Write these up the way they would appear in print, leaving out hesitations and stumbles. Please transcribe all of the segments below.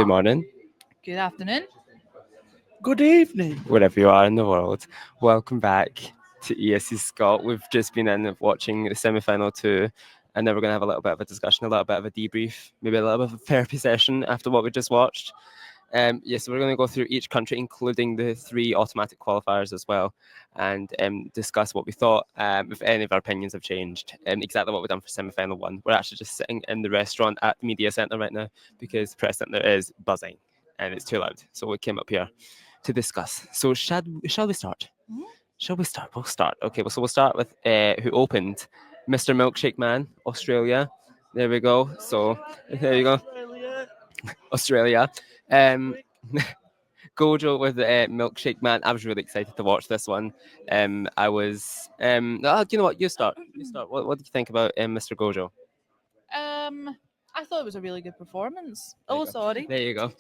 Good morning, Good afternoon. Good evening. wherever you are in the world. Welcome back to ESC Scott. We've just been in watching the semi-final two, and then we're going to have a little bit of a discussion, a little bit of a debrief, maybe a little bit of a therapy session after what we just watched. So we're going to go through each country, including the three automatic qualifiers as well, and discuss what we thought, if any of our opinions have changed, exactly what we've done for semi-final one. We're actually just sitting in the restaurant at the media centre right now because the press centre is buzzing and it's too loud. So we came up here to discuss. So shall we start? Mhm. Shall we start? We'll start. Okay, well, so we'll start with who opened, Mr. Milkshake Man, Australia. There we go. So there you go, Australia. Um, Gojo with Milkshake Man. I was really excited to watch this one. I was. You know what? You start. You start. What did you think about Mr. Gojo? I thought it was a really good performance. There you Oh, go. sorry. There you go.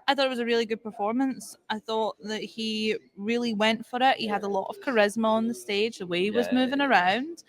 I thought it was a really good performance. I thought that he really went for it. He had a lot of charisma on the stage, the way he was Yeah. moving around.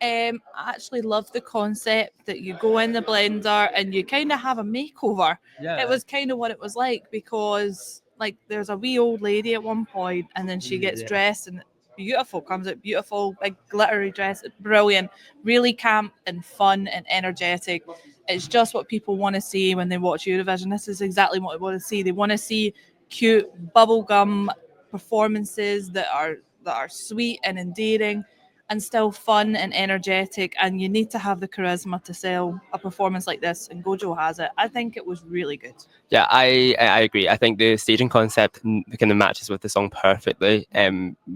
I actually loved the concept that you go in the blender and you kind of have a makeover. Yeah. It was kind of what it was like because, like, there's a wee old lady at one point and then she gets Yeah. dressed and beautiful, comes out beautiful, big glittery dress, brilliant, really camp and fun and energetic. It's just what people want to see when they watch Eurovision. This is exactly what they want to see. They want to see cute bubblegum performances that are sweet and endearing and still fun and energetic, and you need to have the charisma to sell a performance like this, and Gojo has it. I think it was really good. Yeah, I agree. I think the staging concept kind of matches with the song perfectly.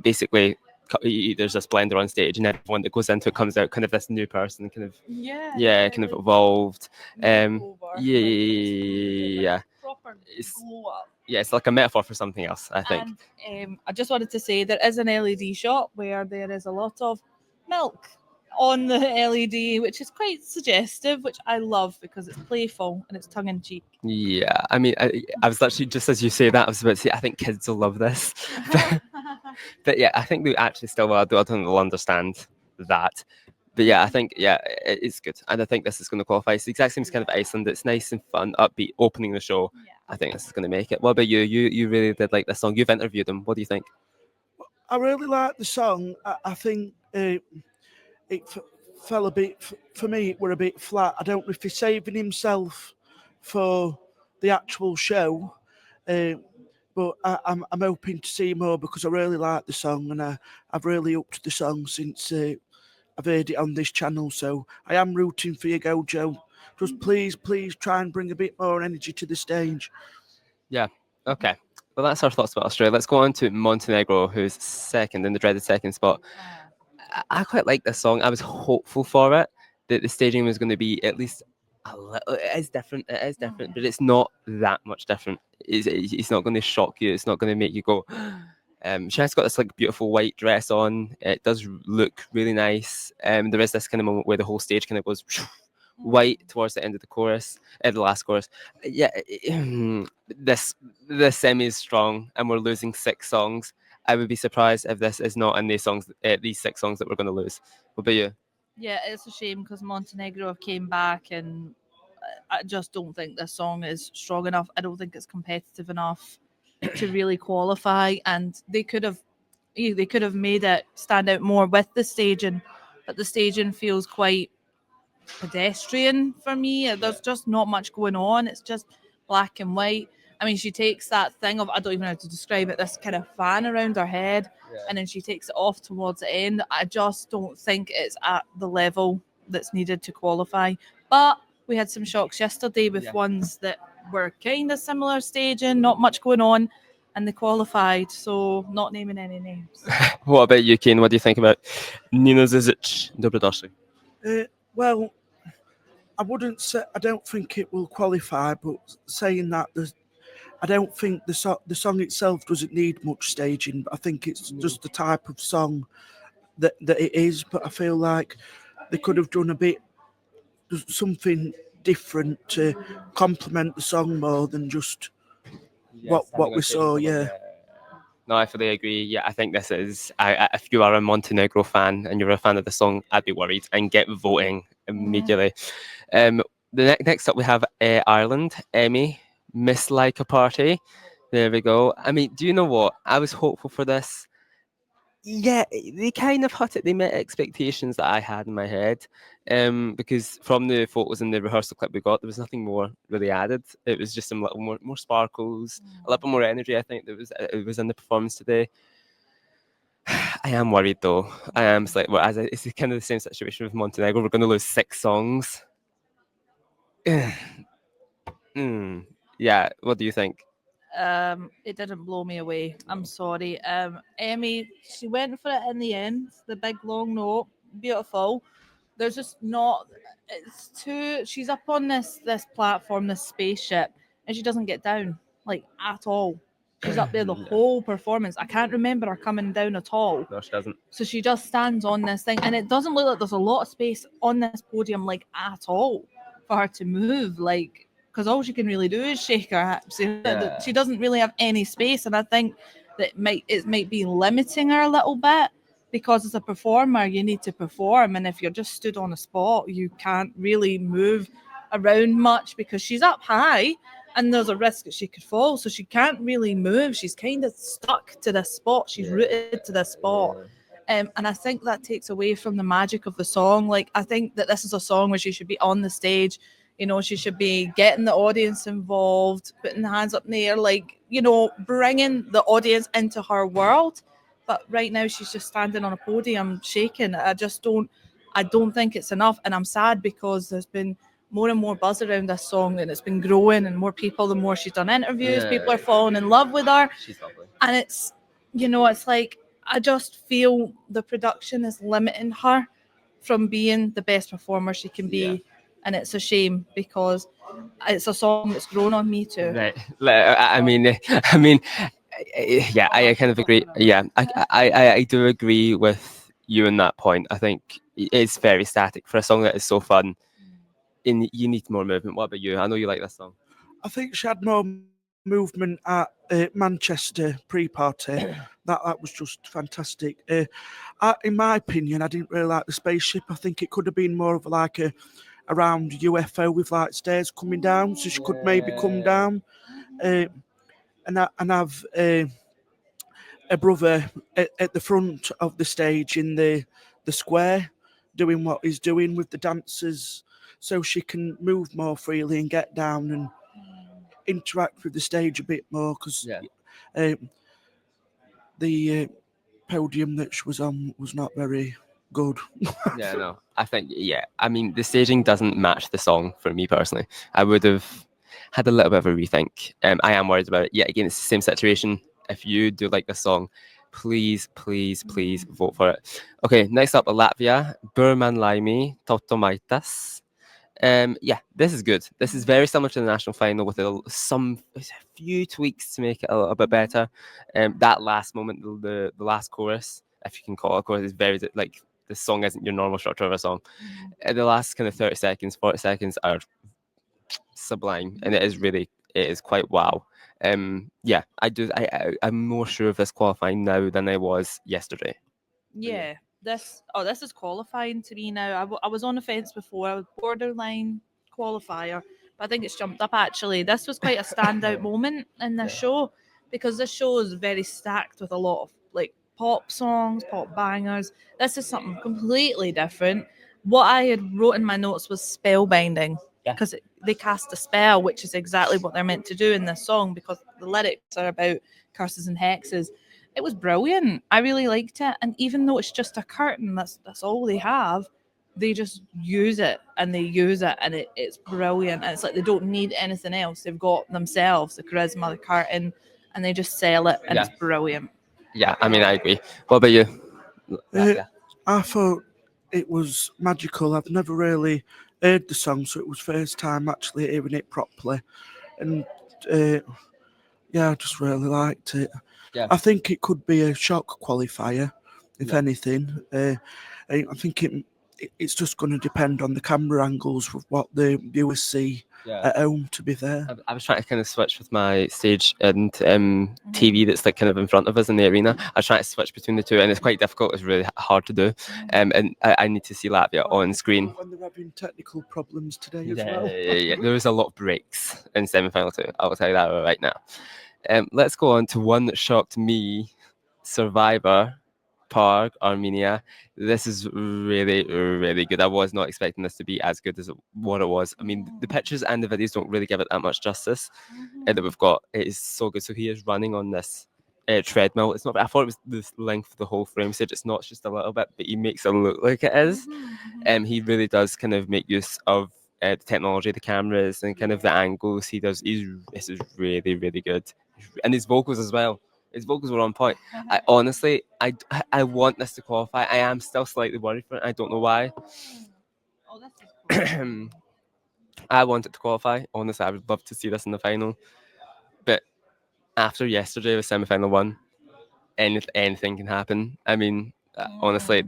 Basically, there's this blender on stage, and everyone that goes into it comes out kind of this new person, kind of kind of evolved. Yeah. Proper It's- glow up. Yeah, it's like a metaphor for something else, I think. And I just wanted to say there is an LED shot where there is a lot of milk on the LED, which is quite suggestive, which I love because it's playful and it's tongue in cheek. Yeah, I mean, I was actually just as you say that, I was about to say I think kids will love this, but yeah, I think they actually still will. I don't think they'll understand that. But yeah, I think it's good, and I think this is going to qualify. It's the exact same as kind of Iceland. It's nice and fun, upbeat, opening the show. I think this is going to make it. What about you? You really did like this song. You've interviewed him. What do you think? I really like the song. I think fell a bit, for me, it were a bit flat. I don't know if he's saving himself for the actual show, but I'm hoping to see more because I really like the song and I've really upped the song since I've heard it on this channel. So I am rooting for you, Gojo. Just please try and bring a bit more energy to the stage. Yeah. Okay. Well, that's our thoughts about Australia. Let's go on to Montenegro, who's second in the dreaded second spot. I quite like this song. I was hopeful for it that the staging was going to be at least a little. It is different. It is different, but it's not that much different. It's not going to shock you. It's not going to make you go. She has got this like beautiful white dress on. It does look really nice. There is this kind of moment where the whole stage kind of goes white towards the end of the chorus, the last chorus. Yeah, this semi is strong, and we're losing 6 songs. I would be surprised if this is not in these songs, these 6 songs that we're going to lose. What about you? Yeah, it's a shame because Montenegro have came back, and I just don't think this song is strong enough. I don't think it's competitive enough to really qualify, and they could have made it stand out more with the staging, but the staging feels quite pedestrian for me. There's just not much going on. It's just black and white. I mean, she takes that thing of, I don't even know how to describe it, this kind of fan around her head, and then she takes it off towards the end. I just don't think it's at the level that's needed to qualify. But we had some shocks yesterday with ones that were kind of similar staging, not much going on, and they qualified. So, not naming any names. What about you, Kane? What do you think about Nino Zizic? Dobrodošli. Well, I wouldn't say I don't think it will qualify, but saying that, I don't think the song itself doesn't need much staging. But I think it's just the type of song that it is. But I feel like they could have done a bit something different to complement the song more than just what we saw. Yeah. No, I fully agree. Yeah, I think this is. If you are a Montenegro fan and you're a fan of the song, I'd be worried and get voting immediately. The next up we have Ireland. Emmy, Miss Like a Party. There we go. I mean, do you know what? I was hopeful for this. Yeah, they kind of hit it. They met expectations that I had in my head. Because from the photos and the rehearsal clip we got, there was nothing more really added. It was just some little more sparkles, a little bit more energy. I think that was it was in the performance today. I am worried though. I am like, well, it's kind of the same situation with Montenegro. We're going to lose 6 songs. Yeah. What do you think? It didn't blow me away. I'm sorry. Emmy, she went for it in the end. The big long note, beautiful. There's just not. It's too. She's up on this platform, this spaceship, and she doesn't get down like at all. She's up there the whole performance. I can't remember her coming down at all. No, she doesn't. So she just stands on this thing, and it doesn't look like there's a lot of space on this podium, like at all, for her to move. Like, because all she can really do is shake her hips. Yeah. She doesn't really have any space, and I think that it might be limiting her a little bit because as a performer, you need to perform, and if you're just stood on a spot, you can't really move around much because she's up high. And there's a risk that she could fall, so she can't really move. She's kind of stuck to this spot. She's rooted to this spot. And I think that takes away from the magic of the song. Like, I think that this is a song where she should be on the stage. You know, she should be getting the audience involved, putting the hands up in the air, like, you know, bringing the audience into her world. But right now she's just standing on a podium shaking. I don't think it's enough. And I'm sad because there's been more and more buzz around this song and it's been growing, and more people, the more she's done interviews, people are falling in love with her. She's lovely. And it's, you know, it's like, I just feel the production is limiting her from being the best performer she can be. Yeah. And it's a shame because it's a song that's grown on me too. Right. I mean, yeah, I kind of agree. Yeah, I do agree with you on that point. I think it's very static for a song that is so fun. You need more movement. What about you? I know you like this song. I think she had more movement at Manchester pre-party. That was just fantastic. In my opinion, I didn't really like the spaceship. I think it could have been more of like a around UFO with like stairs coming down, so she could maybe come down and have a brother at the front of the stage in the square doing what he's doing with the dancers, so she can move more freely and get down and interact with the stage a bit more, because the podium that she was on was not very good. Yeah, no, I think, yeah. I mean, the staging doesn't match the song for me personally. I would have had a little bit of a rethink. I am worried about it. Yeah, again, it's the same situation. If you do like the song, please, please, please vote for it. Okay, next up, Latvia, Burman Laimi, Tautomaitas. Yeah, this is good. This is very similar to the national final with a few tweaks to make it a little bit better. That last moment, the last chorus, if you can call it a chorus, is very like, the song isn't your normal structure of a song. The last kind of 30 seconds, 40 seconds are sublime, and it is quite wow. Yeah, I'm more sure of this qualifying now than I was yesterday. Yeah, this is qualifying to me now. I was on the fence before. I was borderline qualifier, but I think it's jumped up actually. This was quite a standout moment in this show because this show is very stacked with a lot of like pop songs, pop bangers. This is something completely different. What I had wrote in my notes was spellbinding because they cast a spell, which is exactly what they're meant to do in this song because the lyrics are about curses and hexes. It was brilliant. I really liked it. And even though it's just a curtain, that's all they have, they just use it and it's brilliant. And it's like they don't need anything else. They've got themselves, the charisma, the curtain, and they just sell it and it's brilliant. Yeah, I mean, I agree. What about you? I thought it was magical. I've never really heard the song, so it was first time actually hearing it properly. And yeah, I just really liked it. Yeah. I think it could be a shock qualifier, if anything. I think it's just going to depend on the camera angles with what the viewers see at home. To be fair, I was trying to kind of switch with my stage and TV that's like kind of in front of us in the arena. I was trying to switch between the two, and it's quite difficult. It's really hard to do. And I need to see Latvia on screen. When they're having technical problems today as Yeah, well. yeah. There was a lot of breaks in semi-final 2. I will tell you that right now. Let's go on to one that shocked me. Survivor, Park, Armenia. This is really, really good. I was not expecting this to be as good as what it was. I mean, the pictures and the videos don't really give it that much justice that we've got. It is so good. So he is running on this treadmill. It's not. I thought it was the length of the whole frame stage. It's not. It's just a little bit, but he makes it look like it is. He really does kind of make use of the technology, the cameras, and kind of the angles he does. This is really, really good, and his vocals as well. His vocals were on point. I honestly, I want this to qualify. I am still slightly worried for it. I don't know why. Oh, this is cool. I want it to qualify. Honestly, I would love to see this in the final. But after yesterday with semi-final 1, anything can happen. I mean, honestly,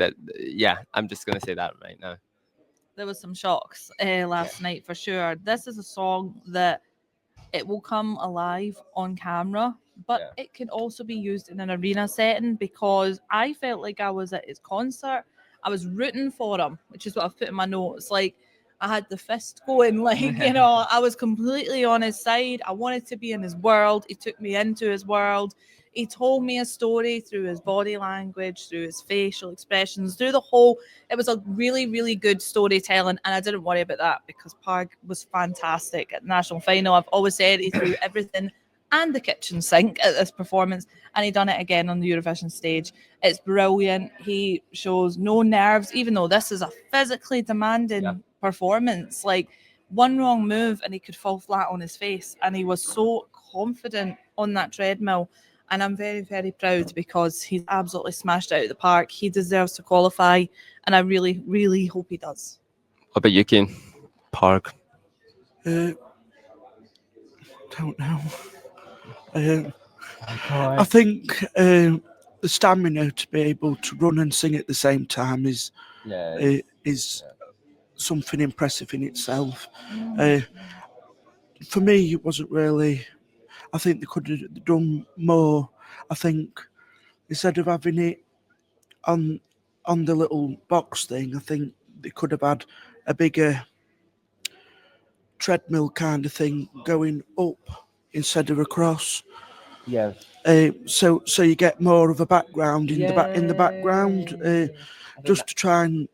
I'm just gonna say that right now. There was some shocks last night for sure. This is a song that it will come alive on camera, but it can also be used in an arena setting, because I felt like I was at his concert. I was rooting for him, which is what I've put in my notes. Like, I had the fist going, like, I was completely on his side. I wanted to be in his world. He took me into his world. He told me a story through his body language, through his facial expressions, through the whole. It was a really, really good storytelling, and I didn't worry about that because Parg was fantastic at the national final. I've always said he threw everything and the kitchen sink at this performance, and he done it again on the Eurovision stage. It's brilliant. He shows no nerves, even though this is a physically demanding performance. Like, one wrong move and he could fall flat on his face, and he was so confident on that treadmill. And I'm very, very proud because he's absolutely smashed it out of the park. He deserves to qualify, and I really, really hope he does. What about you, Kane? Park. Don't know. I think the stamina to be able to run and sing at the same time is something impressive in itself. For me, it wasn't really. I think they could have done more. I think instead of having it on the little box thing, I think they could have had a bigger treadmill kind of thing going up instead of across. Yeah. So you get more of a background in the background, just to try and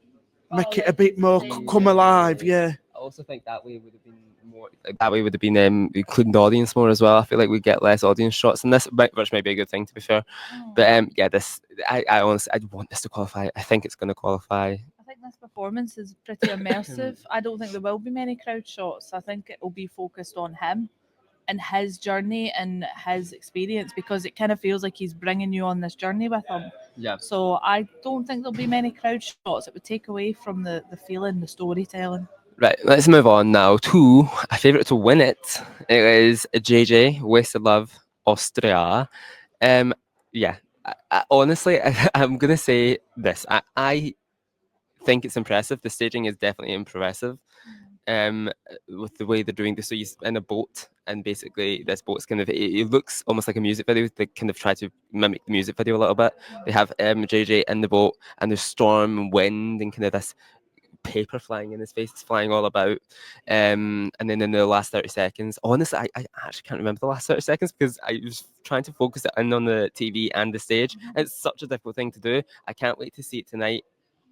make it a bit more come alive. Yeah. I also think that way would have been more. That way would have been including the audience more as well. I feel like we get less audience shots in this, which might be a good thing to be fair. But this I honestly I want this to qualify. I think it's going to qualify. I think this performance is pretty immersive. I don't think there will be many crowd shots. I think it will be focused on him and his journey and his experience, because it kind of feels like he's bringing you on this journey with him. Yeah. So I don't think there'll be many crowd shots. It would take away from the feeling, the storytelling. Right, let's move on now to a favourite to win it. It is JJ, Wasted Love, Austria. Honestly, I'm going to say this. I think it's impressive. The staging is definitely impressive. With the way they're doing this, so he's in a boat, and basically this boat's kind of it looks almost like a music video. They kind of try to mimic the music video a little bit. They have JJ in the boat, and there's storm and wind and kind of this paper flying in his face. It's flying all about. And then in the last 30 seconds, honestly, I actually can't remember the last 30 seconds because I was trying to focus it in on the TV and the stage. It's such a difficult thing to do. I can't wait to see it tonight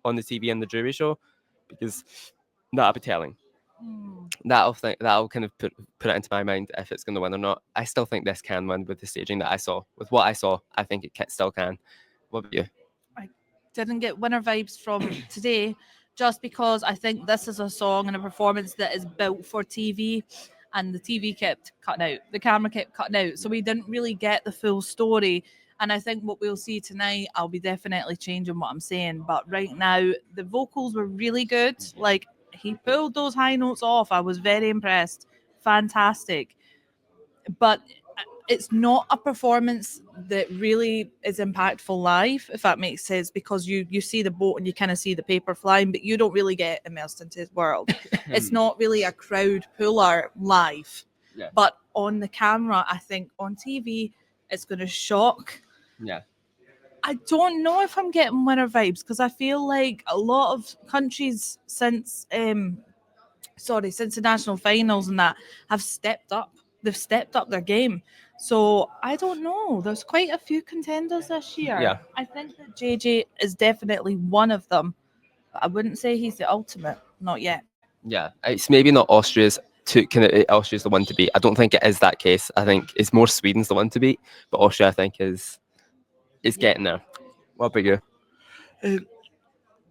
on the TV and the jury show, because that'll be telling. That'll kind of put it into my mind if it's going to win or not. I still think this can win with the staging that I saw. With what I saw, I think it still can. What about you? I didn't get winner vibes from today, just because I think this is a song and a performance that is built for TV, and the TV kept cutting out, the camera kept cutting out, so we didn't really get the full story. And I think what we'll see tonight, I'll be definitely changing what I'm saying, but right now the vocals were really good. Like, he pulled those high notes off. I was very impressed. Fantastic. But it's not a performance that really is impactful live, if that makes sense, because you see the boat and you kind of see the paper flying, but you don't really get immersed into his world. It's not really a crowd puller live. Yeah. But on the camera, I think on TV, it's going to shock. Yeah. I don't know if I'm getting winner vibes because I feel like a lot of countries since the national finals and that have stepped up. They've stepped up their game. So I don't know. There's quite a few contenders this year. Yeah. I think that JJ is definitely one of them. But I wouldn't say he's the ultimate. Not yet. Yeah, it's maybe not Austria's to kind of Austria's the one to beat. I don't think it is that case. I think it's more Sweden's the one to beat, but Austria I think is getting there. What about you?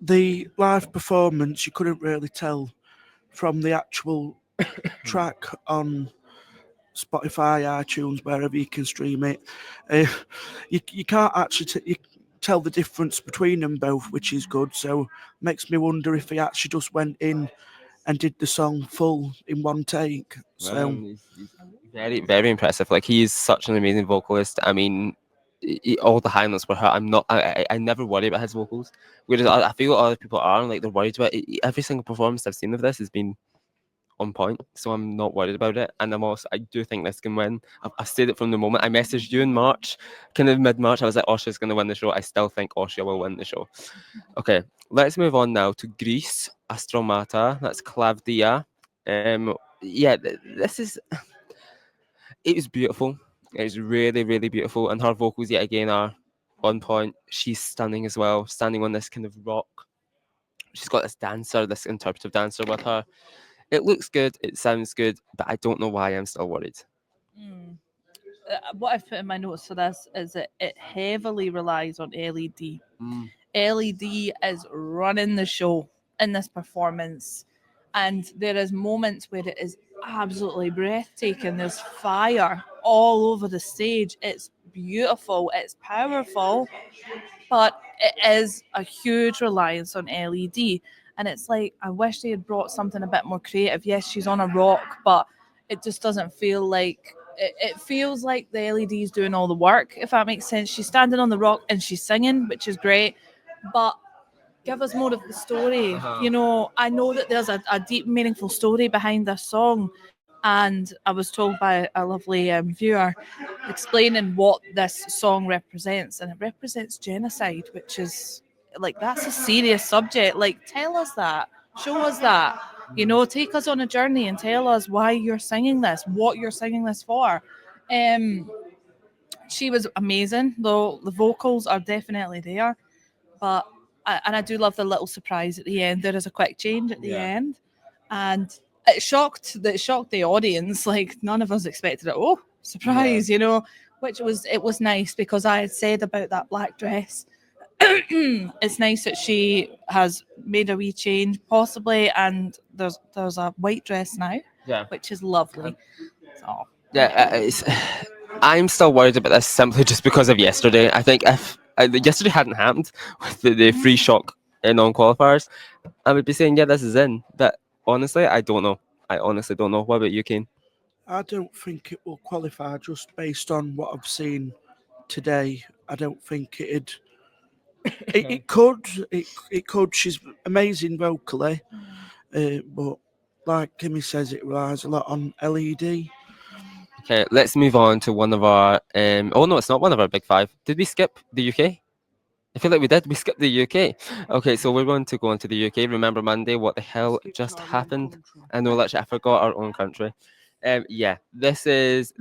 The live performance, you couldn't really tell from the actual track on Spotify, iTunes, wherever you can stream it. You can't actually you tell the difference between them both, which is good. So makes me wonder if he actually just went in and did the song full in one take. So He's very very impressive. Like he is such an amazing vocalist. I mean, all the high notes were hurt. I never worry about his vocals, whereas I feel other people are like they're worried about it. Every single performance I've seen of this has been on point, so I'm not worried about it. And I do think this can win. I've said it from the moment I messaged you in March, kind of mid March. I was like, Austria's going to win the show. I still think Austria will win the show. Okay, let's move on now to Greece. Astromata. That's Clavdia. Yeah, this is. It was beautiful. It was really, really beautiful, and her vocals yet again are on point. She's stunning as well, standing on this kind of rock. She's got this dancer, this interpretive dancer with her. It looks good, it sounds good, but I don't know why I'm still worried. What I've put in my notes for this is that it heavily relies on LED. Mm. LED is running the show in this performance, and there is moments where it is absolutely breathtaking. There's fire all over the stage. It's beautiful. It's powerful, but it is a huge reliance on LED. And it's like I wish they had brought something a bit more creative. Yes, she's on a rock, but it just doesn't feel like it feels like the LED is doing all the work, if that makes sense. She's standing on the rock and she's singing, which is great, but give us more of the story. You know, I know that there's a deep, meaningful story behind this song. And I was told by a lovely viewer explaining what this song represents. And it represents genocide, which is like, that's a serious subject. Like, tell us that. Show us that. You know, take us on a journey and tell us why you're singing this, what you're singing this for. She was amazing, though the vocals are definitely there. But I do love the little surprise at the end. There is a quick change at the end, and it shocked the audience. Like none of us expected it. Oh, surprise! You know, it was nice because I had said about that black dress. It's nice that she has made a wee change, possibly, and there's a white dress now, which is lovely. So Yeah, I'm still worried about this simply just because of yesterday. I think if yesterday hadn't happened with the free shock in non-qualifiers, I would be saying, yeah, this is in. But honestly, I don't know. I honestly don't know. What about you, Kane? I don't think it will qualify just based on what I've seen today. I don't think it'd. It could. It could. She's amazing vocally, but like Kimmy says, it relies a lot on LED. Okay, let's move on to one of our. Oh no, it's not one of our big five. Did we skip the UK? I feel like we did. We skipped the UK. Okay, so we're going to go on to the UK. Remember Monday? What the hell just happened? I know, literally, I forgot our own country. Yeah, the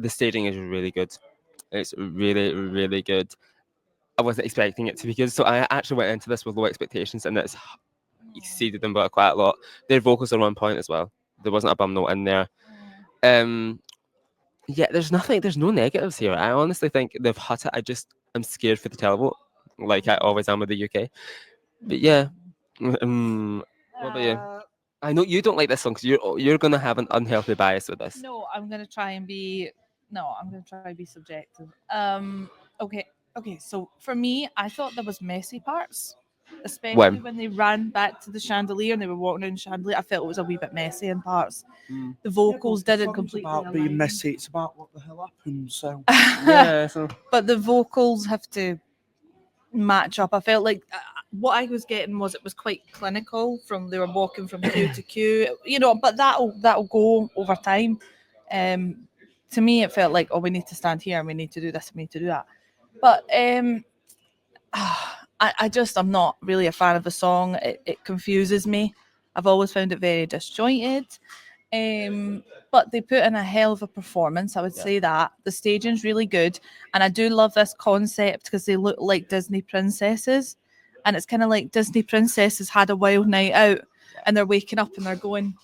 staging is really good. It's really, really good. I wasn't expecting it to be good, so I actually went into this with low expectations, and it's exceeded them by quite a lot. Their vocals are on point as well. There wasn't a bum note in there. Yeah, there's no negatives here. I honestly think they've hit it. I'm scared for the televote, like I always am with the UK. But yeah, what about you? I know you don't like this song because you're gonna have an unhealthy bias with this. no, I'm gonna try and be I'm gonna try and be subjective. Okay, okay. So for me, I thought there was messy parts. especially when they ran back to the chandelier and they were walking around the chandelier. I felt it was a wee bit messy in parts. The vocals The didn't song's completely about being align. messy. It's about what the hell happened. So Yeah, so But the vocals have to match up. I felt like what I was getting was it was quite clinical from they were walking from cue to cue, but that'll go over time. To me it felt like, oh, we need to stand here and we need to do this and we need to do that. But I'm not really a fan of the song. It confuses me. I've always found it very disjointed. But they put in a hell of a performance. I would say that the staging's really good, and I do love this concept because they look like Disney princesses, and it's kind of like Disney princesses had a wild night out, and they're waking up and they're going,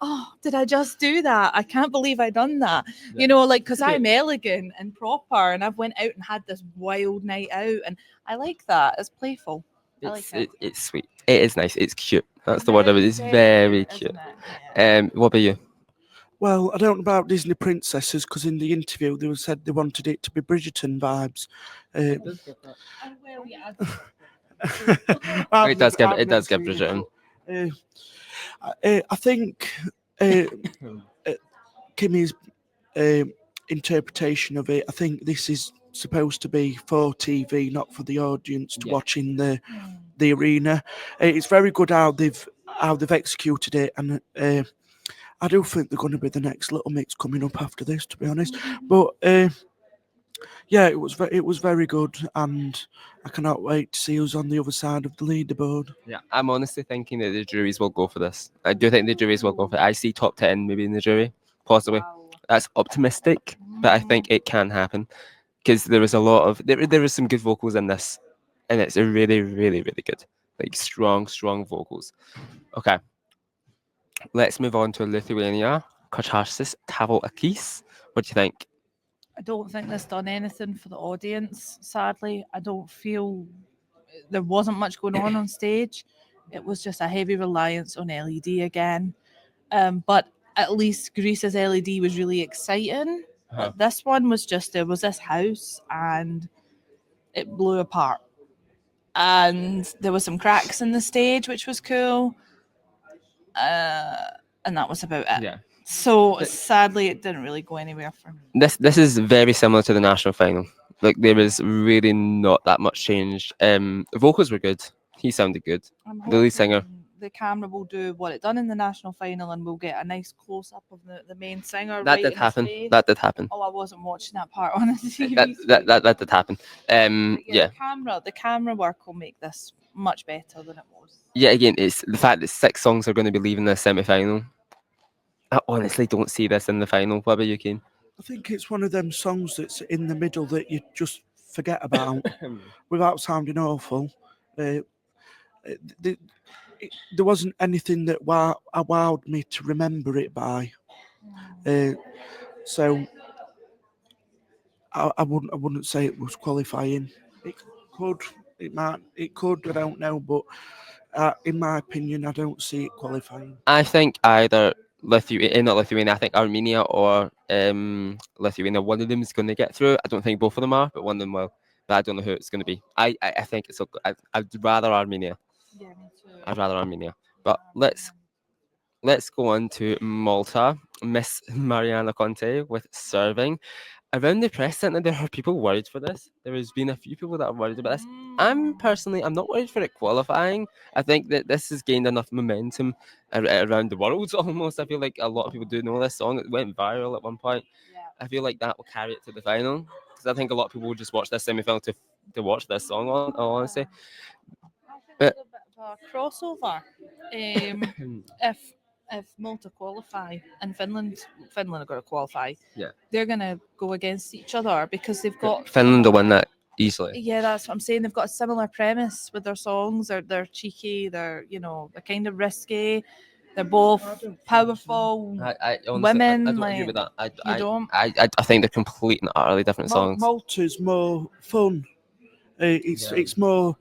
"Oh, did I just do that? I can't believe I done that." Like because I'm elegant and proper, and I've went out and had this wild night out, and I like that. It's playful. I like it. it's sweet. It is nice. It's cute. That's the word of it. It's very cute. isn't it? Yeah. What about you? well, I don't know about Disney princesses because in the interview they said they wanted it to be Bridgerton vibes. Oh, well, yeah. It does give I've it does not give seen it, Bridgerton. I think Kimmy's interpretation of it. I think this is supposed to be for TV, not for the audience to watch in the arena. It's very good how they've executed it, and I do think they're going to be the next Little Mix coming up after this, to be honest. But yeah, it was very good, and I cannot wait to see who's on the other side of the leaderboard. Yeah, I'm honestly thinking that the juries will go for this. I do think the juries will go for it. I see top 10 maybe in the jury, possibly. Wow. That's optimistic, but I think it can happen because there was a lot of there is some good vocals in this, and it's a really, really, really good, like strong vocals. Okay, let's move on to Lithuania. Katarsis Tavo Akis. What do you think? I don't think this done anything for the audience. Sadly, I don't feel there wasn't much going on stage. It was just a heavy reliance on LED again. But at least Greece's LED was really exciting. Uh-huh. This one was just there was this house and it blew apart. And there was some cracks in the stage, which was cool. And that was about it. Yeah. So sadly, it didn't really go anywhere for me. This is very similar to the national final. Like there was really not that much change. Vocals were good. He sounded good. I'm The lead singer. hoping the camera will do what it done in the national final, and we'll get a nice close up of the main singer. That right did in his happen. face. That did happen. Oh, I wasn't watching that part on the TV. That did happen. But Yeah. The camera work will make this much better than it was. Yeah, again, it's the fact that 6 songs are going to be leaving the semi-final. I honestly don't see this in the final. What about you, Kane? I think it's one of them songs that's in the middle that you just forget about without sounding awful. There wasn't anything that wowed me to remember it by. So I wouldn't say it was qualifying. It could. I don't know, but in my opinion, I don't see it qualifying. I think either not Lithuania. I think Armenia or Lithuania. One of them is going to get through. I don't think both of them are, but one of them will. But I don't know who it's going to be. I think it's. I'd rather Armenia. Yeah, me too. I'd rather Armenia. But let's go on to Malta. Miss Mariana Conte with Serving. Around the press centre, there are people worried for this. There has been a few people that are worried about this. I'm not worried for it qualifying. I think that this has gained enough momentum around the world almost. I feel like a lot of people do know this song. It went viral at one point. Yeah. I feel like that will carry it to the final because I think a lot of people will just watch this semi-final to watch this song on, honestly. I think it's a bit of a crossover. If Malta qualify and Finland are going to qualify, they're going to go against each other because they've got Finland will win that easily. Yeah, that's what I'm saying. They've got a similar premise with their songs. They're cheeky. They're kind of risky. They're both powerful I honestly, women. I don't agree with that. I think they're complete and utterly different songs. Malta's more fun. It's more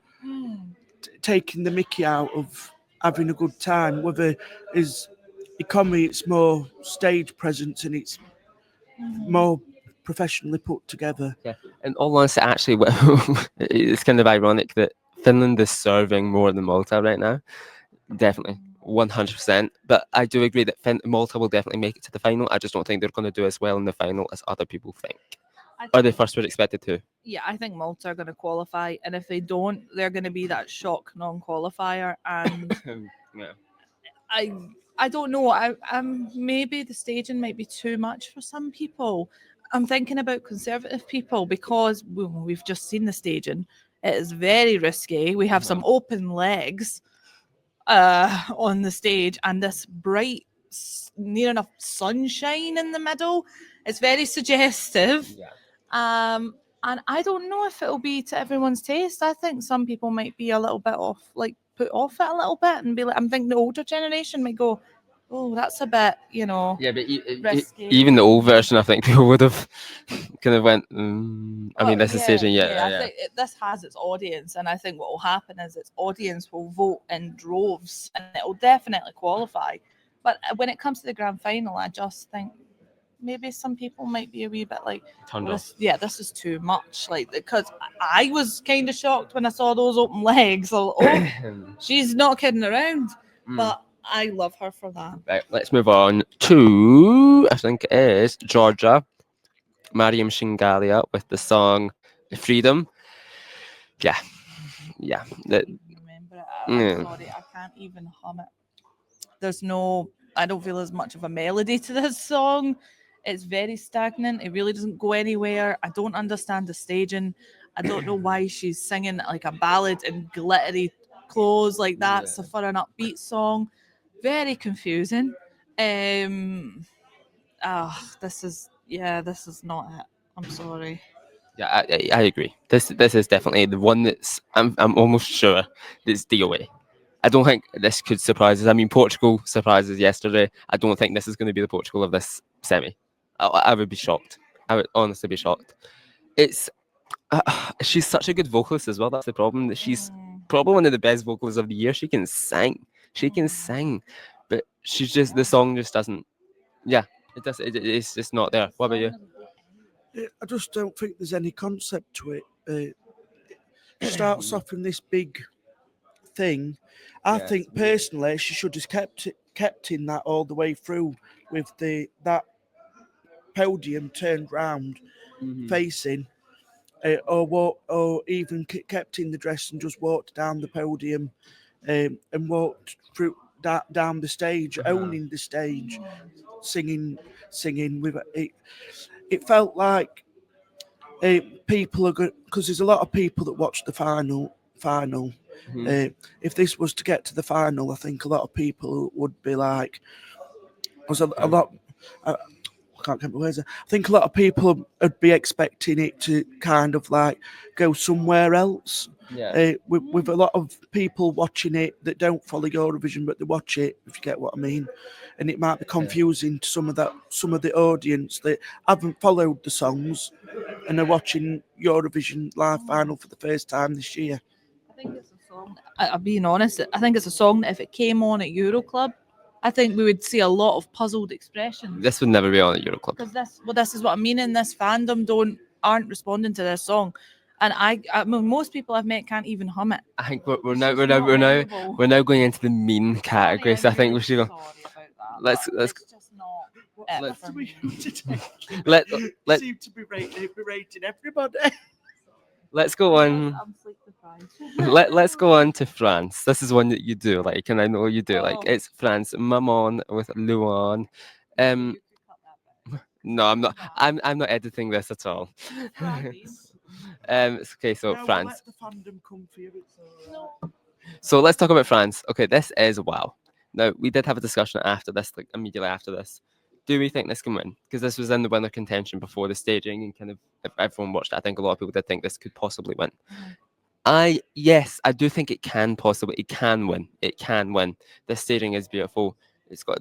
taking the mickey out of having a good time. Whether is economy, it's more stage presence and it's more professionally put together. Yeah, and all honesty, actually, it's kind of ironic that Finland is serving more than Malta right now. Definitely, 100%. But I do agree that Malta will definitely make it to the final. I just don't think they're going to do as well in the final as other people think. I Or they think- first were expected to. Yeah, I think Malta are going to qualify, and if they don't, they're going to be that shock non-qualifier. And Yeah. I I don't know. I'm maybe the staging might be too much for some people. I'm thinking about conservative people because we've just seen the staging. It is very risky. We have some open legs on the stage, and this bright, near enough sunshine in the middle. It's very suggestive. Yeah. And I don't know if it'll be to everyone's taste. I think some people might be a little bit off, like put off it a little bit, and be like, I'm thinking the older generation might go, oh, that's a bit, Yeah, but risky. even the old version, I think people would have kind of went. I mean, this is staging, yeah. I think this has its audience, and I think what will happen is its audience will vote in droves, and it will definitely qualify. But when it comes to the grand final, I just think maybe some people might be a wee bit like, Turned well, off. this is too much. Like, because I was kind of shocked when I saw those open legs. So, oh, she's not kidding around. But I love her for that. Right, let's move on to, I think it is Georgia, Mariam Shingalia with the song Freedom. Yeah. Can't even remember it. I'm sorry, I can't even hum it. I don't feel as much of a melody to this song. It's very stagnant. It really doesn't go anywhere. I don't understand the staging. I don't know why she's singing like a ballad in glittery clothes like that. So for an upbeat song, very confusing. This is not it. I'm sorry. Yeah, I agree. This is definitely the one that's I'm almost sure that's DOA. I don't think this could surprise us. I mean, Portugal surprises yesterday. I don't think this is going to be the Portugal of this semi. I would be shocked. I would honestly be shocked. It's she's such a good vocalist as well. That's the problem. That she's probably one of the best vocalists of the year. She can sing. She can sing, but she's just the song just doesn't. Yeah, it does. It's just not there. What about you? I just don't think there's any concept to it. It starts off in this big thing. I think personally she should have kept in that all the way through with that podium turned round facing, or even kept in the dress and just walked down the podium and walked through down the stage, owning the stage, singing with it. It felt like people are good because there's a lot of people that watch the final. If this was to get to the final, I think a lot of people would be like, was a lot. I can't get my words. I think a lot of people would be expecting it to kind of like go somewhere else. Yeah. With a lot of people watching it that don't follow Eurovision, but they watch it, if you get what I mean, and it might be confusing to some of the audience that haven't followed the songs and are watching Eurovision live final for the first time this year. I think it's a song. I'm being honest. I think it's a song that if it came on at Euro Club, I think we would see a lot of puzzled expressions. This would never be on a Euro Club. Because this is what I mean. In this fandom aren't responding to this song, and I mean, most people I've met can't even hum it. I think we're now going into the mean category. So I think we should go. Let's It's just not. let's- for me. let seem to be berating everybody. let's go on. I'm sleep deprived. Let's go on to France. This is one that you do like, and I know you do like. Oh. It's France, Maman with Luan. No, I'm not. I'm not editing this at all. Okay, so No, France. let the fandom come for you. It's all right. So let's talk about France. Okay, this is wow. Now we did have a discussion after this, like immediately after this. Do we think this can win? Because this was in the winner contention before the staging, and kind of if everyone watched it, I think a lot of people did think this could possibly win. Yes, I do think it can win. It can win. The staging is beautiful.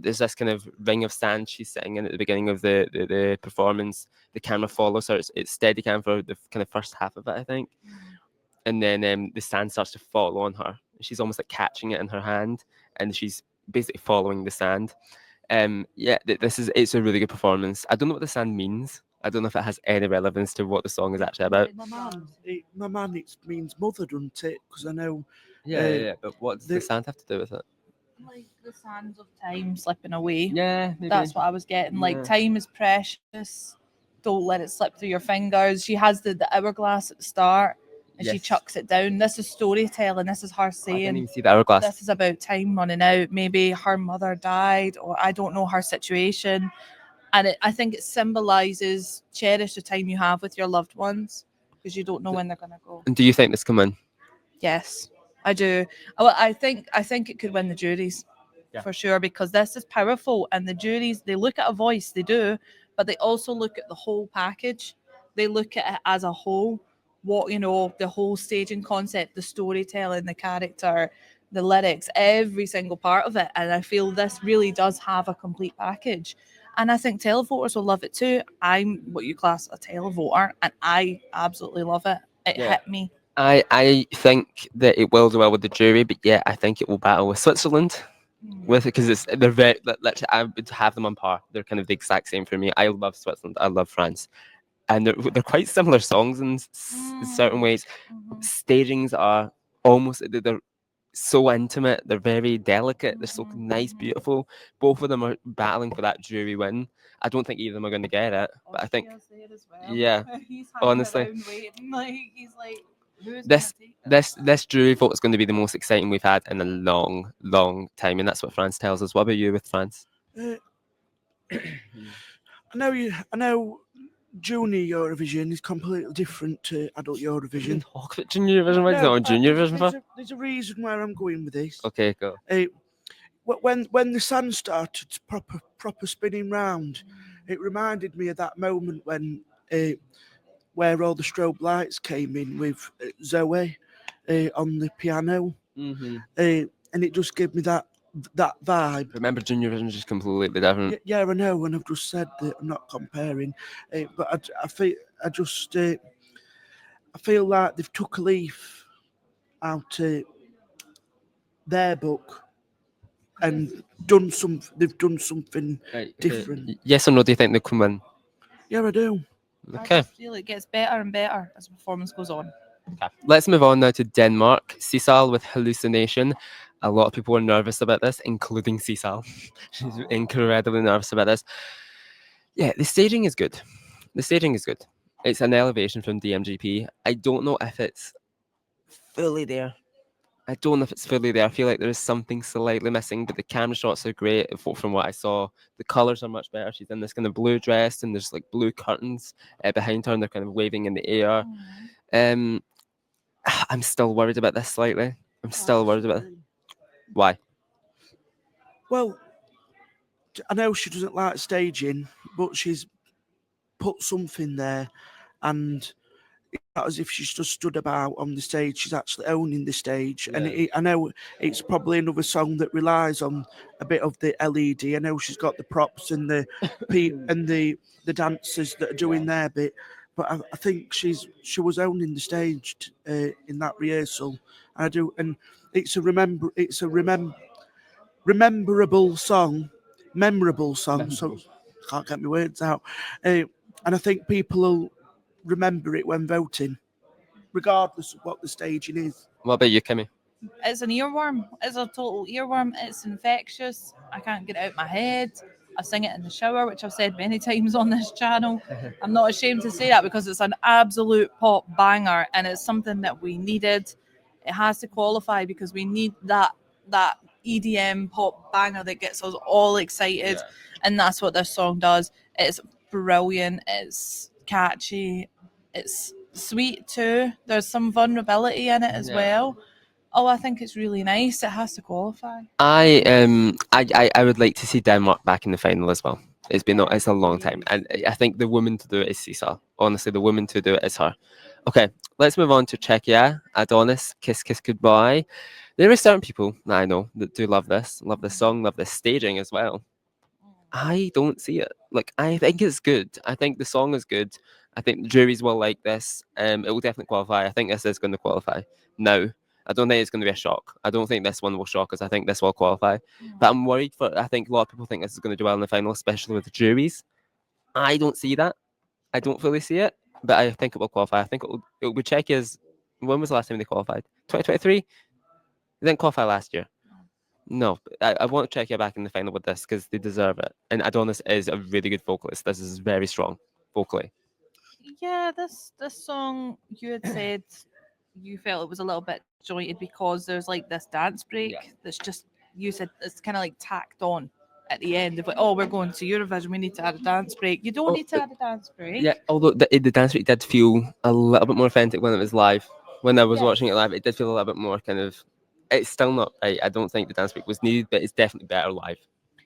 There's this kind of ring of sand she's sitting in at the beginning of the performance. The camera follows her. It's steady cam for the kind of first half of it, I think. And then the sand starts to fall on her. She's almost like catching it in her hand, and she's basically following the sand. It's a really good performance. I don't know what the sand means. I don't know if it has any relevance to what the song is actually about. My man, it means mother, doesn't it? Because I know Yeah. But what does the the- sand have to do with it? Like the sands of time slipping away. Yeah, maybe. That's what I was getting. Yeah. Like, time is precious. Don't let it slip through your fingers. She has the hourglass at the start and she Yes. chucks it down. This is storytelling. This is her I didn't saying even see the hourglass. this is about time running out. Maybe her mother died, or I don't know her situation. And I think it symbolizes cherish the time you have with your loved ones because you don't know when they're going to go. And do you think this can win? Yes, I do. Well, I think it could win the juries for sure because this is powerful, and the juries they look at a voice, they do, but they also look at the whole package. They look at it as a whole. What the whole staging concept, the storytelling, the character, the lyrics, every single part of it, and I feel this really does have a complete package. And I think televoters will love it too. I'm what you class a televoter, and I absolutely love it. It hit me. I think that it will do well with the jury, but yeah, I think it will battle with Switzerland. With it because they're very literally I would have them on par. They're kind of the exact same for me. I love Switzerland. I love France, and they're quite similar songs in certain ways. Stagings are almost they're so intimate. They're very delicate. They're so nice, beautiful. Both of them are battling for that jury win. I don't think either of them are going to get it, but I think yeah, he's honestly. around waiting, like he's like, who's this gonna take this jury vote is going to be the most exciting we've had in a long time, and that's what France tells us. What about you with France? I know junior Eurovision is completely different to adult Eurovision. Talk about junior Eurovision. Why is it No, on junior Eurovision for? there's a reason where I'm going with this. Okay, go. When the sun started proper spinning round, it reminded me of that moment when where all the strobe lights came in with Zoe on the piano, and it just gave me that vibe. Remember, junior Eurovision is just completely different. Yeah, I know, and I've just said that I'm not comparing, but I feel like they've took a leaf out their book and they've done something Right, different. Yes or no? Do you think they can win? Yeah, I do. I Okay. just feel it gets better and better as the performance goes on. Okay. Let's move on now to Denmark. Cecile with Hallucination. A lot of people were nervous about this, including Cecile. She's incredibly nervous about this. Yeah, the staging is good. The staging is good. It's an elevation from DMGP. I don't know if it's fully there. I don't know if it's fully there. I feel like there is something slightly missing, but the camera shots are great from what I saw. The colours are much better. She's in this kind of blue dress, and there's like blue curtains behind her, and they're kind of waving in the air. I'm still worried about this slightly. I'm still worried about it. Why? Well, I know she doesn't like staging, but she's put something there, and it's not as if she's just stood about on the stage. She's actually owning the stage, and I know it's probably another song that relies on a bit of the LED. I know she's got the props and the and the dancers that are doing their bit, but I think she was owning the stage in that rehearsal. I do, and it's a memorable song. So I can't get my words out, and I think people will remember it when voting, regardless of what the staging is. What about you, Kimmy? It's an earworm. It's a total earworm. It's infectious. I can't get it out my head. I sing it in the shower, which I've said many times on this channel. I'm not ashamed to say that because it's an absolute pop banger and it's something that we needed. It has to qualify because we need that EDM pop banger that gets us all excited, and that's what this song does. It's brilliant. It's catchy. It's sweet too. There's some vulnerability in it as well. Oh, I think it's really nice. It has to qualify. I would like to see Denmark back in the final as well. It's a long time, and I think the woman to do it is Cecile. Honestly, the woman to do it is her. Okay, let's move on to Czechia. Adonis, Kiss Kiss Goodbye. There are certain people that I know that do love this song, love this staging as well. I don't see it. Like, I think it's good. I think the song is good. I think the juries will like this. It will definitely qualify. I think this is going to qualify. Now, I don't think it's going to be a shock. I don't think this one will shock us. I think this will qualify. But I'm worried I think a lot of people think this is going to do well in the final, especially with the juries. I don't see that. I don't fully see it, but I think it will qualify. I think it will be Czechia's. When was the last time they qualified? 2023. They didn't qualify last year. No, I want Czechia back in the final with this because they deserve it. And Adonis is a really good vocalist. This is very strong vocally. Yeah, this song you had said you felt it was a little bit disjointed because there's like this dance break Yeah. that's just you said it's kind of like tacked on at the end of like, oh, we're going to Eurovision, we need to add a dance break. You don't Oh, need to add a dance break. Yeah, although the dance rate did feel a little bit more authentic when it was live. When I was watching it Yes. live, it did feel a little bit more kind of. It's still not right. I don't think the dance break was needed, but it's definitely better live.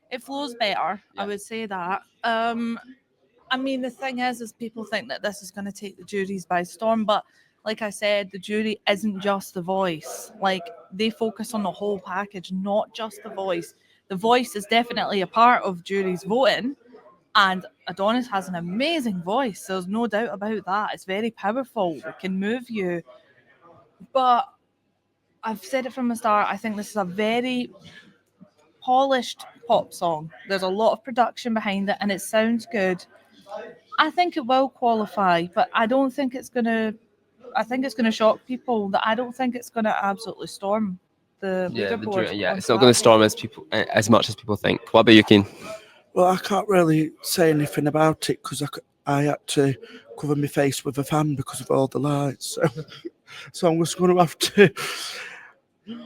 It flows better, Yeah. I would say that. I mean, the thing is people think that this is going to take the juries by storm, but like I said, the jury isn't just the voice. Like they focus on the whole package, not just the voice. The voice is definitely a part of juries voting, and Adonis has an amazing voice. There's no doubt about that. It's very powerful. It can move you. But I've said it from the start. I think this is a very polished pop song. There's a lot of production behind it, and it sounds good. I think it will qualify, but I don't think it's gonna. I think it's gonna shock people. That I don't think it's gonna absolutely storm the Yeah, leaderboard. On it's not going to Saturday. storm as much as people think. What about you, Keen? Well, I can't really say anything about it because I had to cover my face with a fan because of all the lights. So I'm just going to have to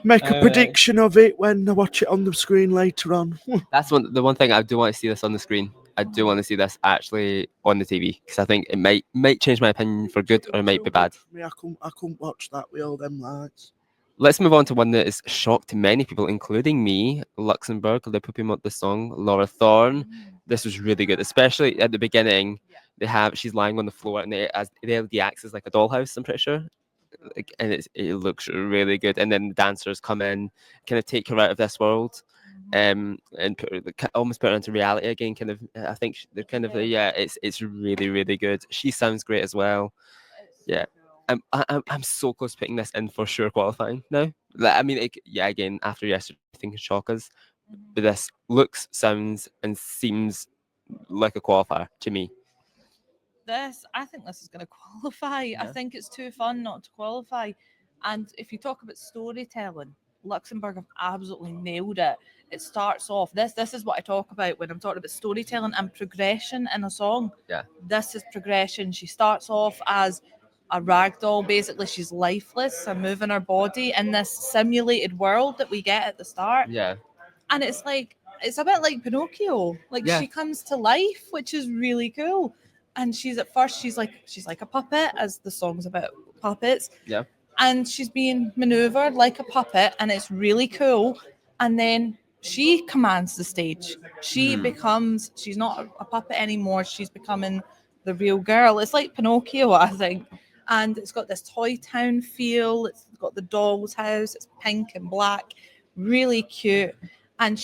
make a prediction of it when I watch it on the screen later on. That's the one thing I do want to see this on the screen. I do want to see this actually on the TV because I think it might change my opinion for good or it might be bad. For me, I couldn't watch that with all them lights. Let's move on to one that has shocked many people, including me. Luxembourg, they put him up the song. Laura Thorne. This was really good, especially at the beginning. She's lying on the floor and the LED acts as like a dollhouse. I'm pretty sure, and it looks really good. And then the dancers come in, kind of take her out of this world, and almost put her into reality again. Kind of, I think they're kind of It's really really good. She sounds great as well. Yeah. I'm so close to putting this in for sure qualifying now. Like, I mean, again, after yesterday, I think it shock us, but this looks, sounds, and seems like a qualifier to me. I think this is going to qualify. I think it's too fun not to qualify. And if you talk about storytelling, Luxembourg have absolutely nailed it. It starts off. This is what I talk about when I'm talking about storytelling and progression in a song. Yeah. This is progression. She starts off as a rag doll. Basically, she's lifeless and moving her body in this simulated world that we get at the start. Yeah. And it's a bit like Pinocchio. Like Yeah. she comes to life, which is really cool. And she's like a puppet, as the song's about puppets. Yeah. And she's being maneuvered like a puppet, and it's really cool. And then she commands the stage. She's not a puppet anymore. She's becoming the real girl. It's like Pinocchio, I think. And it's got this toy town feel. It's got the doll's house. It's pink and black, really cute. And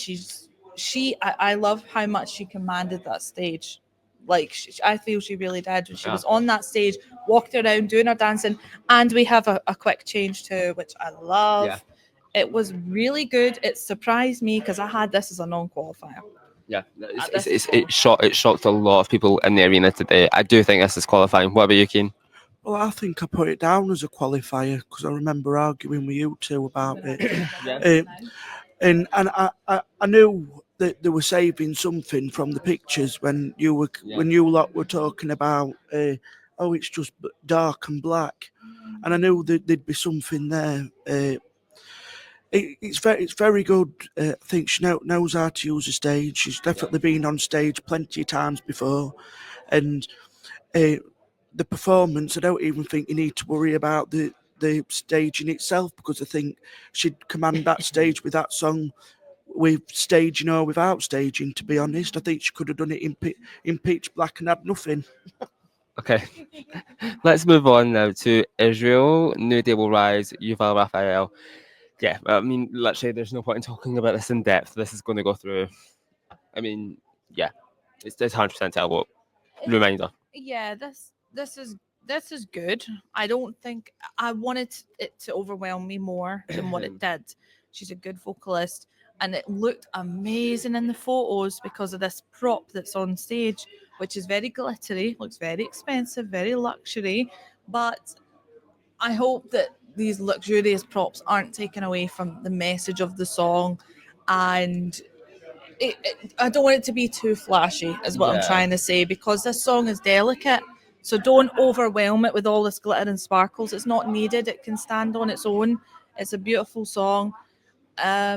I love how much she commanded that stage. Like I feel she really did when she was on that stage, walked around doing her dancing, and we have a quick change too, which I love. Yeah. It was really good. It surprised me because I had this as a non-qualifier. Yeah, it shocked a lot of people in the arena today. I do think this is qualifying. What about you, Keen? Well, I think I put it down as a qualifier because I remember arguing with you two about it. And I knew that they were saving something from the pictures when you lot were talking about it's just dark and black, and I knew that there'd be something there. It's very good. I think she knows how to use a stage. She's definitely been on stage plenty of times before, and the performance. I don't even think you need to worry about the stage in itself because I think she'd command that stage with that song, with staging or without staging. To be honest, I think she could have done it in pitch black and had nothing. Okay, let's move on now to Israel. New Day Will Rise, Yuval Raphael. Yeah, I mean, literally, there's no point in talking about this in depth. This is going to go through. I mean, yeah, it's 100% tell what reminder. Yeah, this is good. I don't think I wanted it to overwhelm me more than what it did. She's a good vocalist, and it looked amazing in the photos because of this prop that's on stage. which is very glittery, looks very expensive, very luxury. But I hope that these luxurious props aren't taken away from the message of the song. And I don't want it to be too flashy, is what I'm Yeah. trying to say, because this song is delicate. So don't overwhelm it with all this glitter and sparkles. It's not needed. It can stand on its own. It's a beautiful song. I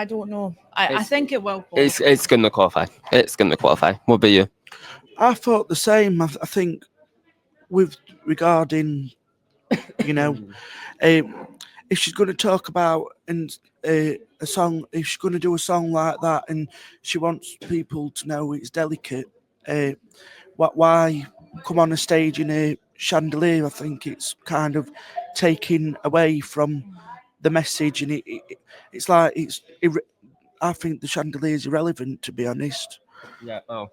don't know. I It's- think it will It's qualify. going to qualify. It's going to qualify. What about you? I thought the same. I think with regarding, you know, if she's going to talk about and a song, if she's going to do a song like that, and she wants people to know it's delicate, why come on a stage in a chandelier? I think it's kind of taking away from the message, and it's like I think the chandelier is irrelevant, to be honest. Yeah. Oh,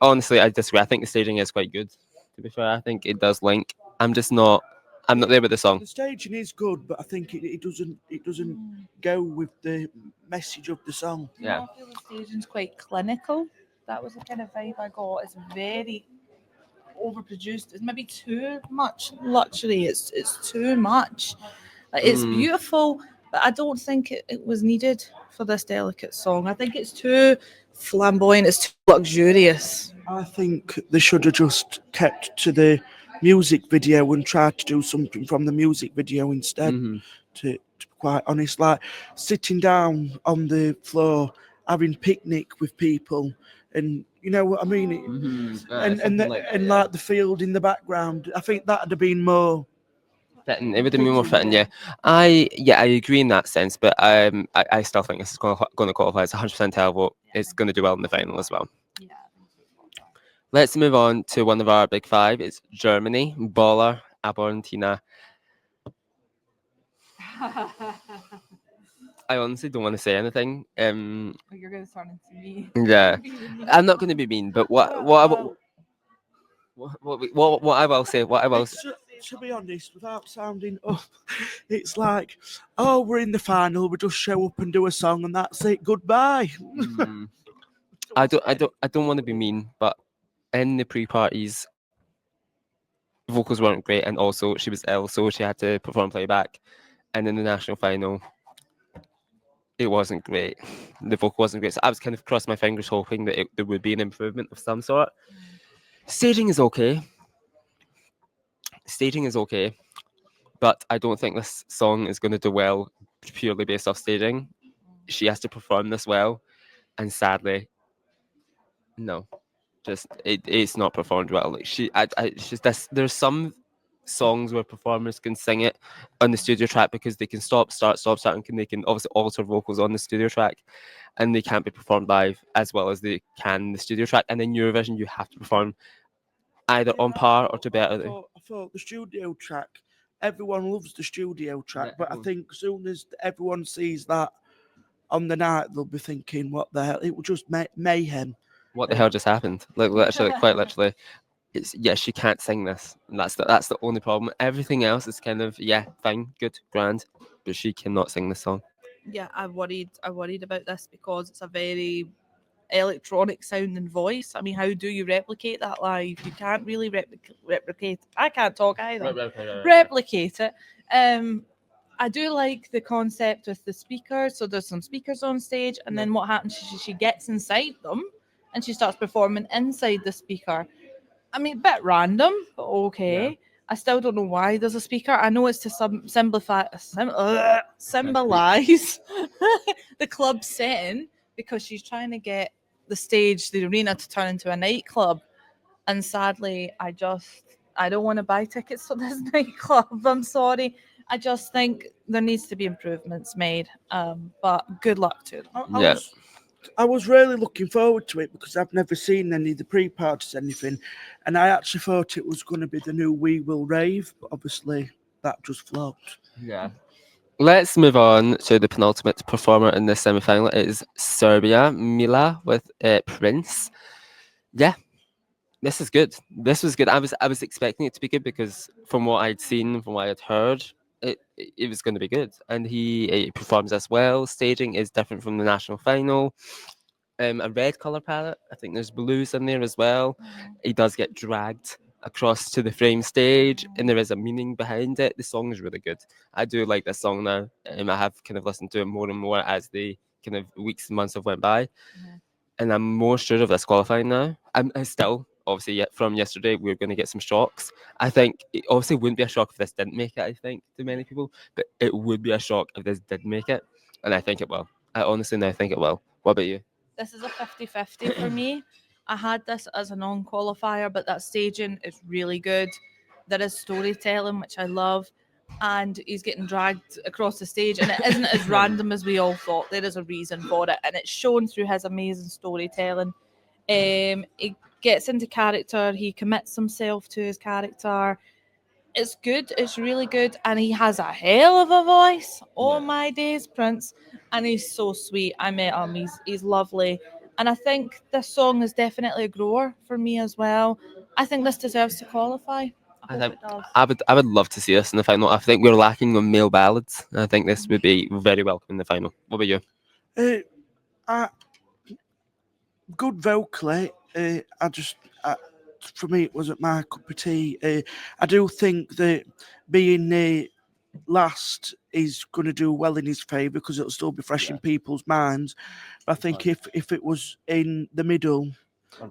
honestly, I disagree. I think the staging is quite good. To be fair, I think it does link. I'm just not. I'm not there with the song. The staging is good, but I think it doesn't go with the message of the song. Yeah. I feel the staging's quite clinical. That was the kind of vibe I got. It's very overproduced. It's maybe too much luxury. It's too much. It's beautiful, but I don't think it was needed for this delicate song. I think it's too flamboyant. It's too luxurious. I think they should have just kept to the music video and tried to do something from the music video instead. To be quite honest, like sitting down on the floor having picnic with people, and you know what I mean. And like the field in the background. I think that'd have been more. Fitting. It would have been more fitting. Yeah. I agree in that sense, but I still think this is going to qualify. It's 100% televote. It's going to do well in the final as well. Yeah. Let's move on to one of our big five. It's Germany, Baller, Argentina. I honestly don't want to say anything. You're going to turn into me. Yeah, I'm not going to be mean, but what I will say, To be honest, without sounding up, it's like, oh, we're in the final. We just show up and do a song, and that's it. Goodbye. I don't want to be mean, but in the pre-parties, vocals weren't great, and also she was ill, so she had to perform playback. And in the national final, it wasn't great. The vocal wasn't great, so I was kind of crossing my fingers, hoping that there would be an improvement of some sort. Staging is okay. But I don't think this song is going to do well purely based off staging. She has to perform this well, and sadly, no, just it's not performed well. Like it's just this. There's some songs where performers can sing it on the studio track because they can stop, start, and they can obviously alter vocals on the studio track, and they can't be performed live as well as they can in the studio track. And in Eurovision, you have to perform either on par or to better. I thought the studio track. Everyone loves the studio track, Yeah, but I think as soon as everyone sees that on the night, they'll be thinking, "What the hell?" It was just mayhem. What the hell just happened? Like literally, quite literally. It's she can't sing this. And that's the only problem. Everything else is kind of fine, good, grand, but she cannot sing this song. Yeah, I worried about this because it's a very electronic sounding voice. I mean, how do you replicate that live? You can't really replicate. I can't talk either. Replicate it. I do like the concept with the speakers. So there's some speakers on stage, and then what happens? She gets inside them, and she starts performing inside the speaker. I mean, a bit random, but okay. Yeah. I still don't know why there's a speaker. I know it's to symbolize the club setting, because she's trying to get the arena to turn into a nightclub. And sadly, I don't want to buy tickets for this nightclub. I'm sorry. I just think there needs to be improvements made. But good luck to them. I was really looking forward to it because I've never seen any of the pre-parties, anything, and I actually thought it was going to be the new We Will Rave, but obviously that just flopped. Yeah. Let's move on to the penultimate performer in this semi-final. It is Serbia, Mila with Prince. Yeah, this is good. This was good. I was expecting it to be good because from what I'd seen, from what I had heard, it was going to be good. And he performs as well. Staging is different from the national final. a red color palette. I think there's blues in there as well. He does get dragged across to the frame stage, and there is a meaning behind it. The song is really good. I do like this song now. I have kind of listened to it more and more as the kind of weeks and months have went by, and I'm more sure of this qualifying now. I still obviously yet from yesterday we're going to get some shocks. I think it obviously wouldn't be a shock if this didn't make it. I think to many people, but it would be a shock if this did make it, and I think it will. I honestly now think it will. What about you? This is a 50-50 for me. I had this as a non-qualifier, but that staging is really good. There is storytelling, which I love, and he's getting dragged across the stage, and it isn't as random as we all thought. There is a reason for it, and it's shown through his amazing storytelling. He gets into character, he commits himself to his character. It's good, it's really good, and he has a hell of a voice. Oh my days, Prince. And he's so sweet. I met him, he's lovely. And I think this song is definitely a grower for me as well. I think this deserves to qualify. I hope it does. I would love to see this in the final. I think we're lacking on male ballads. I think this would be very welcome in the final. What about you? Good vocally. For me, it wasn't my cup of tea. I do think that being last is going to do well in his favour because it'll still be fresh in people's minds. But I think if it was in the middle,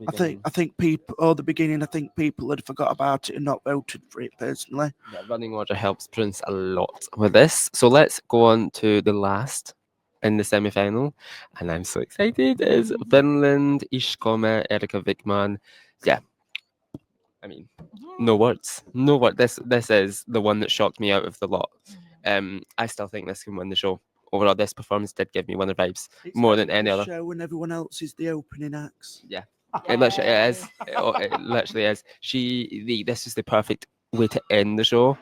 I think people, or the beginning, I think people had forgot about it and not voted for it personally. Yeah, running order helps Prince a lot with this. So let's go on to the last in the semi-final, and I'm so excited. Is Finland, Ishkome, Erika Wickman. Yeah, I mean, no words, no word. This is the one that shocked me out of the lot. I still think this can win the show. Overall, this performance did give me winner vibes It's more like than any the other. show when everyone else is the opening acts. Yeah, it literally is. It literally is. This is the perfect way to end the show,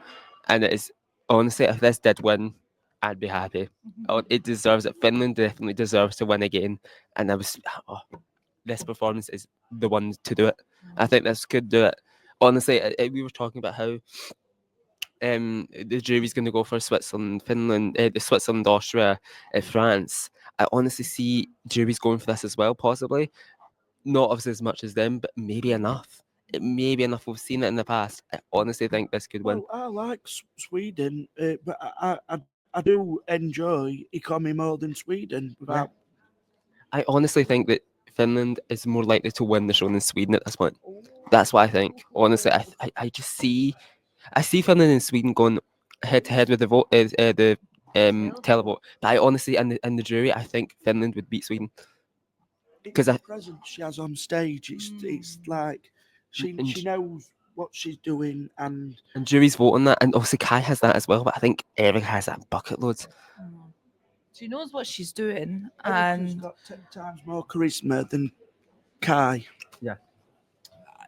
and it is honestly, if this did win, I'd be happy. Oh, it deserves it. Finland definitely deserves to win again, and this performance is the one to do it. I think this could do it. Honestly, we were talking about how the jury's going to go for Switzerland, Finland, the Switzerland, Austria, France. I honestly see juries going for this as well, possibly. Not obviously as much as them, but maybe enough. It may be enough. We've seen it in the past. I honestly think this could win. Well, I like Sweden, but I do enjoy economy more than Sweden. Without I honestly think that Finland is more likely to win the show than Sweden at this point. That's what I think. Honestly, I just see, I see Finland and Sweden going head to head with the vote, the televote. But I honestly, in the jury, I think Finland would beat Sweden. because the presence she has on stage, it's like she knows what she's doing, and juries vote on that, and obviously Kai has that as well. But I think Eric has that bucket loads. She knows what she's doing, Erica's and got 10 times more charisma than Kai.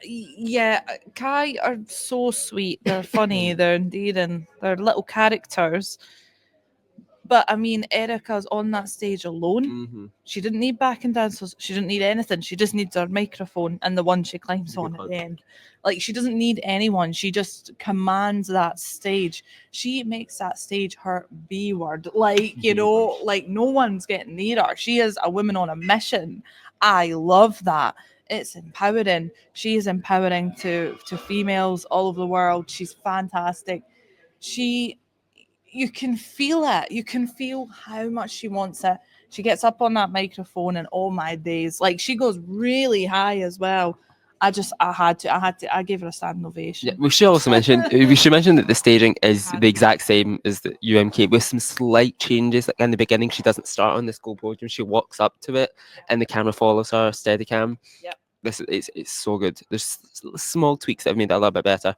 yeah, Kai are so sweet. They're funny. They're endearing. They're little characters. But I mean, Erica's on that stage alone. She didn't need backing dancers. She didn't need anything. She just needs her microphone and the one she climbs on at the end. Like, she doesn't need anyone. She just commands that stage. She makes that stage her B word. Like, you know, like no one's getting near her. She is a woman on a mission. I love that. It's empowering. She is empowering to females all over the world. She's fantastic. You can feel it. You can feel how much she wants it. She gets up on that microphone and oh my days, like she goes really high as well. I gave her a standing ovation. Yeah, we should also mention that the staging is the exact same as the UMK with some slight changes. Like in the beginning, she doesn't start on the school podium; she walks up to it, and the camera follows her, steady cam. Yep. It's so good. There's small tweaks that have made it a little bit better.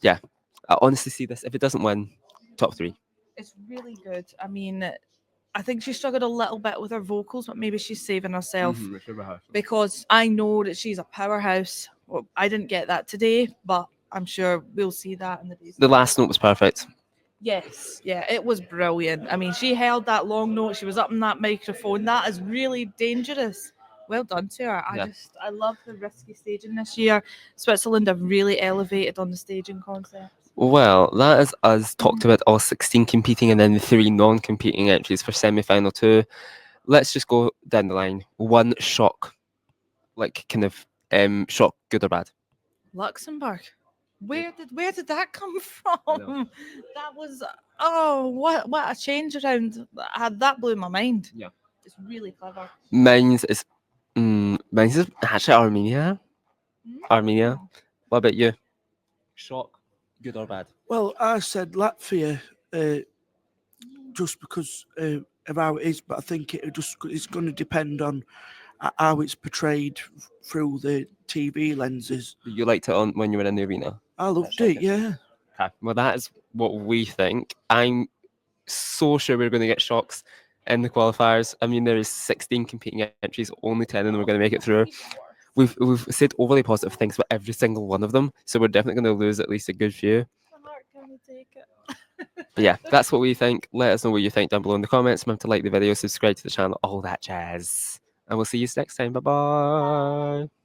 Yeah, I honestly see this. If it doesn't win, top 3. It's really good. I mean, I think she struggled a little bit with her vocals, but maybe she's saving herself because I know that she's a powerhouse. Well, I didn't get that today, but I'm sure we'll see that in the days. The last note was perfect. Yes, yeah, it was brilliant. I mean, she held that long note. She was up in that microphone. That is really dangerous. Well done to her. I love the risky staging this year. Switzerland have really elevated on the staging concept. Well, that is us talked about all 16 competing and then the 3 non-competing entries for semi-final 2. let's just go down the line. One shock, like kind of shock, good or bad. Luxembourg. Where did that come I know. from? That was what a change around. That blew my mind. Yeah. It's really clever. Mine's is actually Armenia. Armenia. What about you? Shock, good or bad? Well, I said Latvia just because of how it is, but I think it's going to depend on how it's portrayed through the TV lenses. You liked it on when you were in the arena. I loved it, yeah. Okay. Well, that is what we think. I'm so sure we're going to get shocks in the qualifiers. I mean, there is 16 competing entries, only 10 of them are going to make it through. We've said overly positive things about every single one of them, so we're definitely going to lose at least a good few. My heart can't take it. But yeah, that's what we think. Let us know what you think down below in the comments. Remember to like the video, subscribe to the channel, all that jazz. And we'll see you next time. Bye bye.